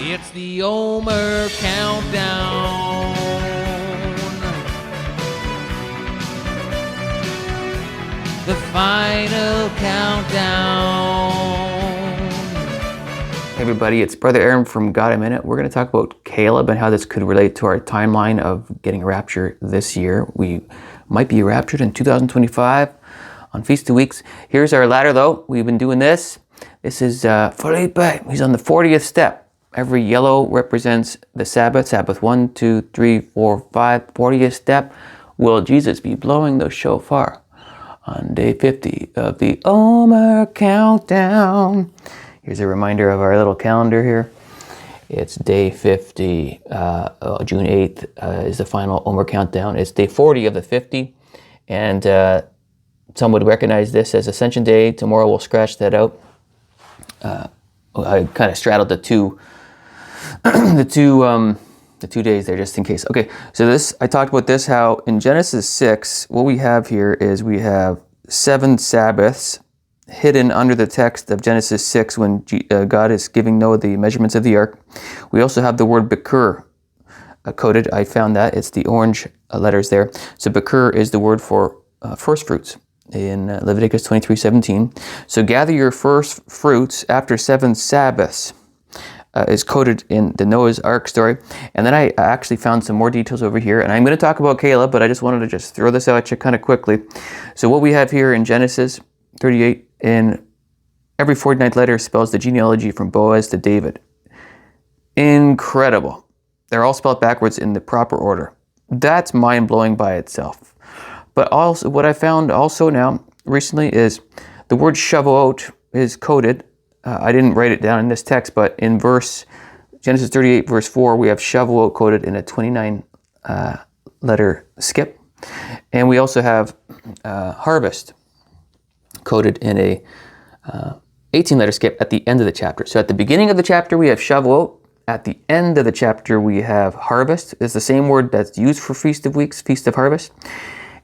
It's the Omer Countdown. The final countdown. Hey everybody, it's Brother Aaron from God a Minute. We're going to talk about Caleb and how this could relate to our timeline of getting raptured this year. We might be raptured in 2025 on Feast of Weeks. Here's our ladder though. We've been doing this. This is Felipe. He's on the 40th step. Every yellow represents the Sabbath. Sabbath 1, 2, 3, 4, 5. 40th step. Will Jesus be blowing the shofar on day 50 of the Omer Countdown? Here's a reminder of our little calendar here. It's day 50. June 8th is the final Omer Countdown. It's day 40 of the 50. And some would recognize this as Ascension Day. Tomorrow we'll scratch that out. I kind of straddled the two days there just in case. Okay, so this, I talked about this, how in Genesis 6, what we have here is we have 7 Sabbaths hidden under the text of Genesis 6 when God is giving Noah the measurements of the ark. We also have the word Bekur coded. I found that. It's the orange letters there. So Bekur is the word for first fruits in Leviticus 23:17. So gather your first fruits after 7 Sabbaths. Is coded in the Noah's Ark story. And then I actually found some more details over here. And I'm going to talk about Caleb, but I just wanted to just throw this out at you kind of quickly. So what we have here in Genesis 38, in every 49th letter spells the genealogy from Boaz to David. Incredible. They're all spelled backwards in the proper order. That's mind-blowing by itself. But also what I found also now recently is the word Shavuot is coded. I didn't write it down in this text, but in Genesis 38, verse 4, we have Shavuot coded in a 29 letter skip. And we also have harvest coded in a 18 letter skip at the end of the chapter. So at the beginning of the chapter, we have Shavuot. At the end of the chapter, we have harvest. It's the same word that's used for Feast of Weeks, Feast of Harvest.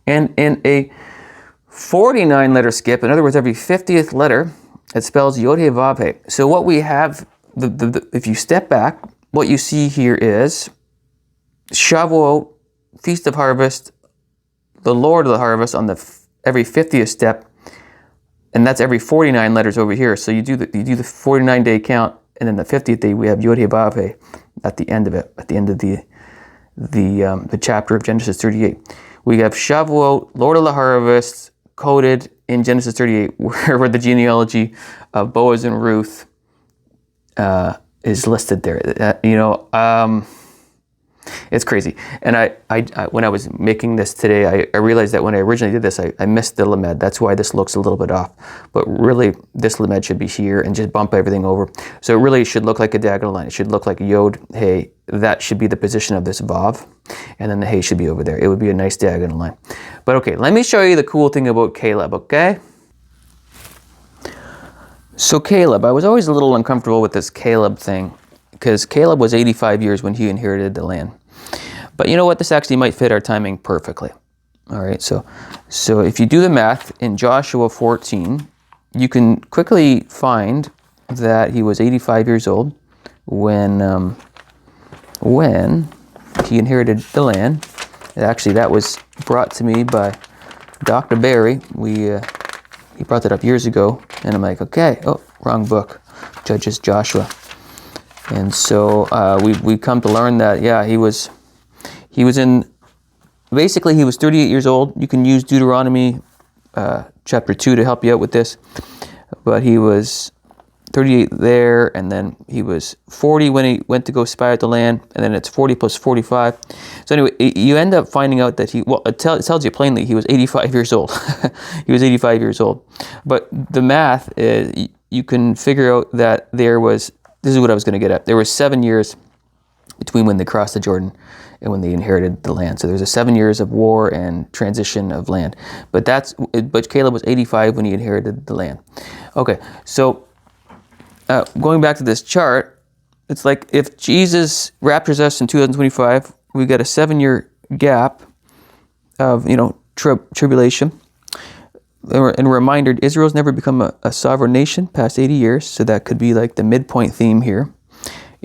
And in a 49 letter skip, in other words, every 50th letter, it spells Yod He Vav He. So what we have, if you step back, what you see here is Shavuot, Feast of Harvest, the Lord of the Harvest on every 50th step, and that's every 49 letters over here. So you do the 49-day count, and then the 50th day we have Yod He Vav He at the end of it, at the end of the chapter of Genesis 38. We have Shavuot, Lord of the Harvest, coded in Genesis 38, where the genealogy of Boaz and Ruth is listed there. It's crazy. And I when I was making this today, I realized that when I originally did this, I missed the lamed. That's why this looks a little bit off. But really, this lamed should be here and just bump everything over. So it really should look like a diagonal line. It should look like Yod, Hey. That should be the position of this Vav. And then the Hey should be over there. It would be a nice diagonal line. But okay, let me show you the cool thing about Caleb, okay? So Caleb, I was always a little uncomfortable with this Caleb thing, because Caleb was 85 years when he inherited the land. But you know what? This actually might fit our timing perfectly. All right, so if you do the math in Joshua 14, you can quickly find that he was 85 years old when he inherited the land. Actually, that was brought to me by Dr. Barry. He brought that up years ago, and I'm like, okay, oh, wrong book, Judges, Joshua. And so we've come to learn that, yeah, he was 38 years old. You can use Deuteronomy chapter 2 to help you out with this. But he was 38 there, and then he was 40 when he went to go spy out the land, and then it's 40 plus 45. So anyway, you end up finding out that it tells you plainly he was 85 years old. He was 85 years old. But the math is, you can figure out that this is what I was going to get at. There was 7 years between when they crossed the Jordan and when they inherited the land. So there's a 7 years of war and transition of land. But Caleb was 85 when he inherited the land. Okay, so going back to this chart, it's like if Jesus raptures us in 2025, we got a 7-year gap of tribulation. And a reminder, Israel's never become a sovereign nation past 80 years, so that could be like the midpoint theme here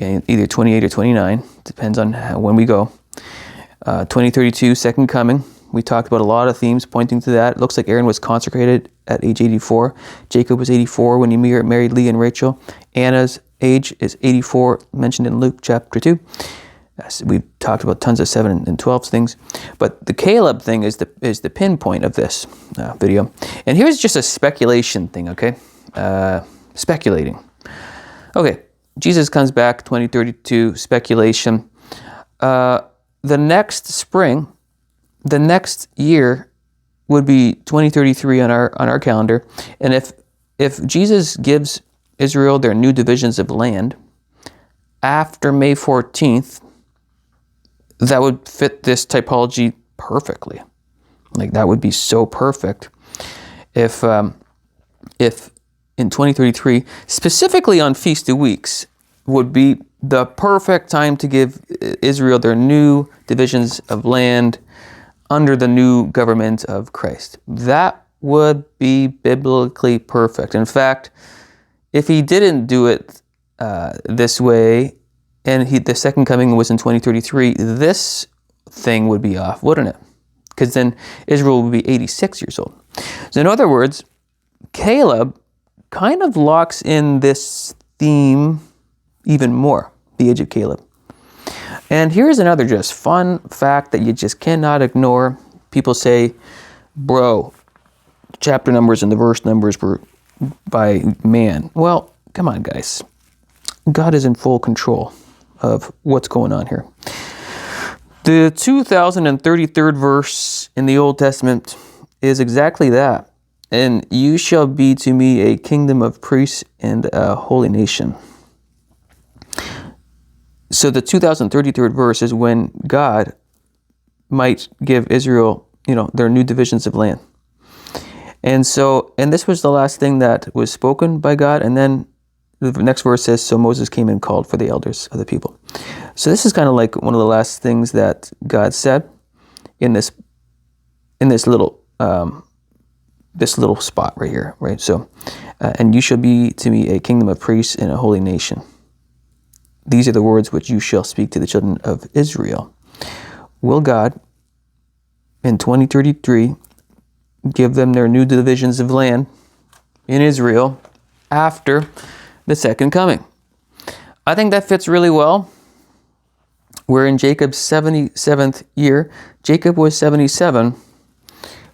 either 28 or 29, depends on when we go. 2032, second coming. We talked about a lot of themes pointing to that. It looks like Aaron was consecrated at age 84. Jacob was 84 when he married Leah and Rachel. Anna's age is 84, mentioned in Luke chapter 2. We've talked about tons of 7 and 12 things. But the Caleb thing is the pinpoint of this video. And here's just a speculation thing, okay? Speculating. Okay, Jesus comes back, 2032, speculation. The next spring, the next year would be 2033 on our calendar. And if Jesus gives Israel their new divisions of land after May 14th, that would fit this typology perfectly. Like, that would be so perfect. If in 2033, specifically on Feast of Weeks, would be the perfect time to give Israel their new divisions of land under the new government of Christ. That would be biblically perfect. In fact, if he didn't do it this way, and the second coming was in 2033, this thing would be off, wouldn't it? Because then Israel would be 86 years old. So in other words, Caleb kind of locks in this theme even more, the age of Caleb. And here's another just fun fact that you just cannot ignore. People say, bro, chapter numbers and the verse numbers were by man. Well, come on, guys. God is in full control of what's going on here. The 2033rd verse in the Old Testament is exactly that. And you shall be to me a kingdom of priests and a holy nation. So the 2033rd verse is when God might give Israel, their new divisions of land. And this was the last thing that was spoken by God. And then the next verse says, so Moses came and called for the elders of the people. So this is kind of like one of the last things that God said in this little spot right here, right? So, and you shall be to me a kingdom of priests and a holy nation. These are the words which you shall speak to the children of Israel. Will God, in 2033, give them their new divisions of land in Israel after the second coming? I think that fits really well. We're in Jacob's 77th year. Jacob was 77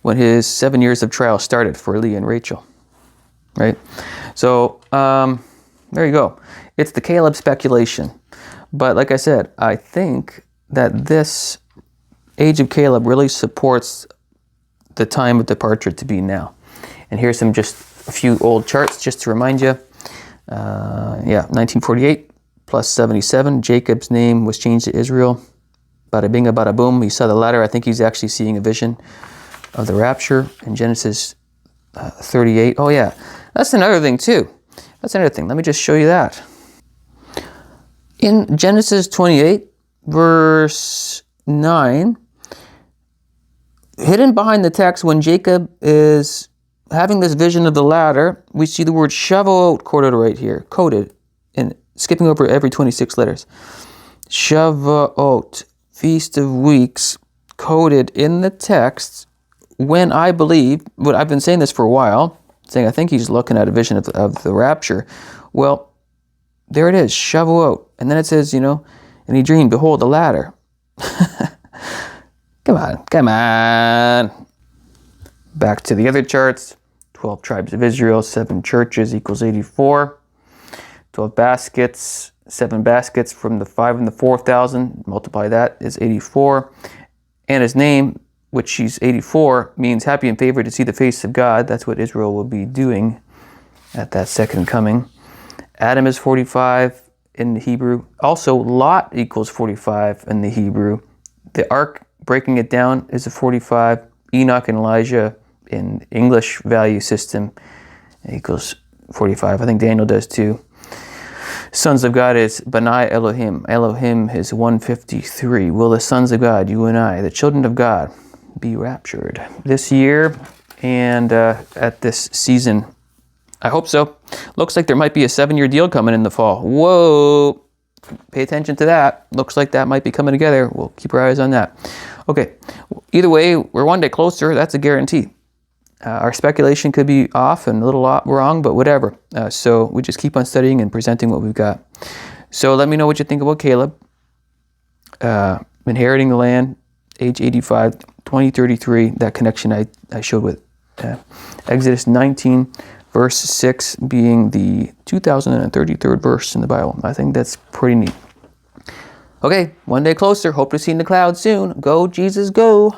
when his 7 years of trial started for Leah and Rachel, right? So there you go. It's the Caleb speculation. But like I said, I think that this age of Caleb really supports the time of departure to be now. And here's just a few old charts just to remind you. 1948 plus 77. Jacob's name was changed to Israel. Bada binga, bada boom. He saw the ladder. I think he's actually seeing a vision of the rapture in Genesis 38. Oh yeah, that's another thing too. That's another thing. Let me just show you that. In Genesis 28, verse 9, hidden behind the text when Jacob is having this vision of the ladder, we see the word Shavuot coded right here, coded, and skipping over every 26 letters. Shavuot, Feast of Weeks, coded in the text when I believe, I've been saying this for a while, saying I think he's looking at a vision of the rapture. Well, there it is, Shavuot. And then it says, and he dreamed, behold, the ladder. Come on. Back to the other charts. 12 tribes of Israel, 7 churches equals 84. 12 baskets, 7 baskets from the 5 and the 4,000. Multiply that is 84. And his name, which she's 84, means happy and favored to see the face of God. That's what Israel will be doing at that second coming. Adam is 45 in the Hebrew. Also, Lot equals 45 in the Hebrew. The ark, breaking it down, is a 45. Enoch and Elijah in English value system equals 45. I think Daniel does too. Sons of God is Benai Elohim. Elohim is 153. Will the sons of God, you and I, the children of God, be raptured this year and at this season? I hope so. Looks like there might be a 7-year deal coming in the fall. Whoa. pay attention to that. Looks like that might be coming together. We'll keep our eyes on that. Okay, either way, we're one day closer. That's a guarantee. Our speculation could be off and a little wrong, but whatever. So we just keep on studying and presenting what we've got. So let me know what you think about Caleb. Inheriting the land, age 85, 2033, that connection I showed with Exodus 19, verse 6 being the 2033rd verse in the Bible. I think that's pretty neat. Okay, one day closer. Hope to see you in the clouds soon. Go, Jesus, go.